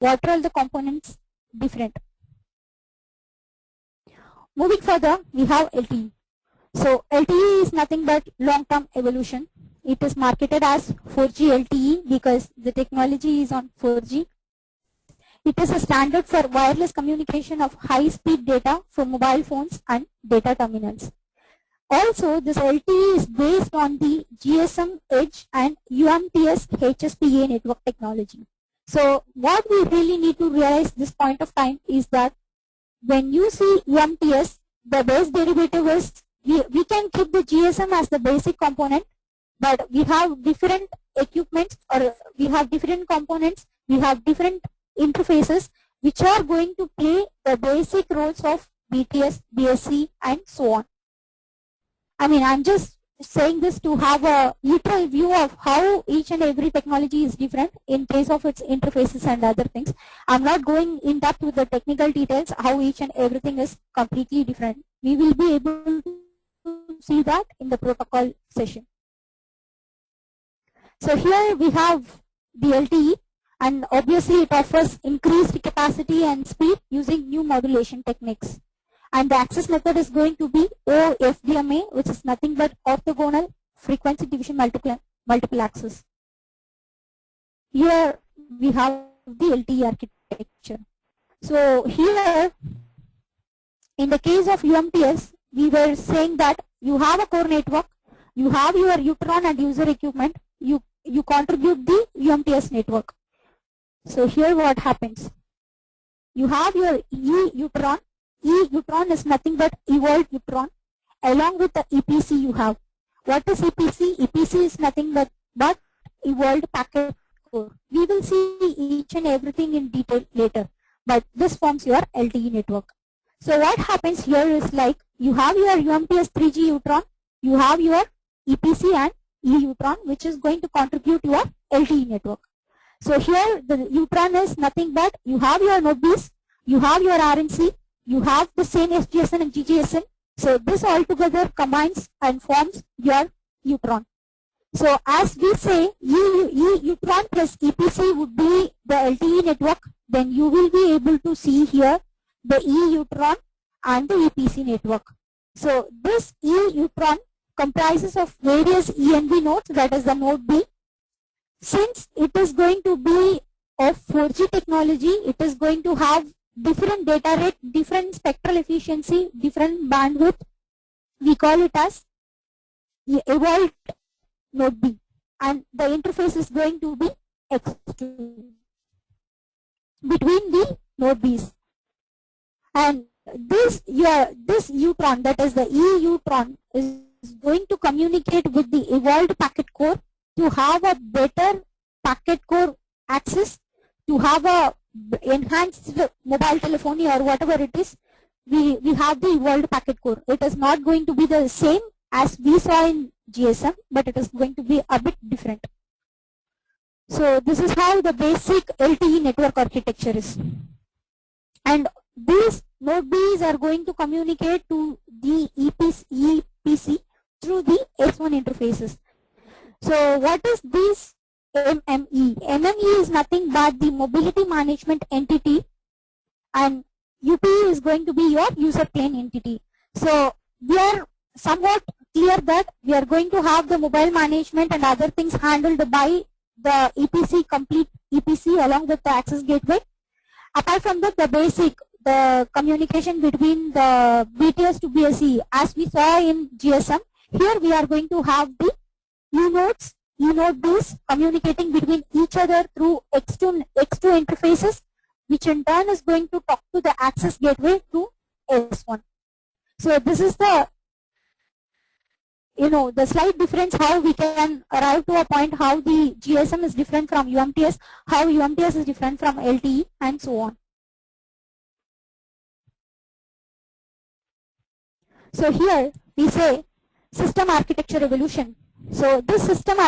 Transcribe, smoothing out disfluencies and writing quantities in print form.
What are all the components different? Moving further, we have LTE. So LTE is nothing but long-term evolution. It is marketed as 4G LTE because the technology is on 4G. It is a standard for wireless communication of high-speed data for mobile phones and data terminals. Also, this LTE is based on the GSM Edge and UMTS HSPA network technology. So what we really need to realize this point of time is that when you see UMTS, the base derivative is we can keep the GSM as the basic component, but we have different equipments, or we have different components, we have different interfaces which are going to play the basic roles of BTS, BSC and so on. I mean, I'm just saying this to have a literal view of how each and every technology is different in case of its interfaces and other things. I'm not going in depth with the technical details, how each and everything is completely different. We will be able to see that in the protocol session. So here we have the LTE, and obviously it offers increased capacity and speed using new modulation techniques. And the access method is going to be OFDMA, which is nothing but orthogonal frequency division multiple access. Here we have the LTE architecture. So here, in the case of UMTS, we were saying that you have a core network, you have your Utron and user equipment, you contribute the UMTS network. So here what happens? You have your E-Utron. E-Utron is nothing but evolved Utron. Along with the EPC you have. What is EPC? EPC is nothing but evolved packet core. We will see each and everything in detail later. But this forms your LTE network. So what happens here is like you have your UMTS 3G Utron, you have your EPC and E-Utron, which is going to contribute your LTE network. So here the Utron is nothing but you have your Node-Bs, you have your RNC, you have the same SGSN and GGSN. So this all together combines and forms your Utron. So as we say, Utron plus EPC would be the LTE network. Then you will be able to see here the E-Utron and the EPC network. So this E-Utron comprises of various ENB nodes, that is the node B. Since it is going to be of 4G technology, it is going to have different data rate, different spectral efficiency, different bandwidth. We call it as evolved node B, and the interface is going to be X2 between the node Bs. And this Utron, that is the E-Utron, is going to communicate with the evolved packet core to have a better packet core access, to have a enhanced mobile telephony or whatever it is. We have the evolved packet core. It is not going to be the same as we saw in GSM, but it is going to be a bit different. So this is how the basic LTE network architecture is. And these node Bs are going to communicate to the EPC through the X1 interfaces. So what is this MME? MME is nothing but the mobility management entity, and UP is going to be your user plane entity. So we are somewhat clear that we are going to have the mobile management and other things handled by the EPC, complete EPC along with the access gateway. Apart from that, the basic, the communication between the BTS to BSE, as we saw in GSM, here we are going to have the E-nodes, E-node-Bs communicating between each other through X2 interfaces, which in turn is going to talk to the access gateway through S1. So this is the, the slight difference how we can arrive to a point how the GSM is different from UMTS, how UMTS is different from LTE, and so on. So here we say system architecture evolution. So this system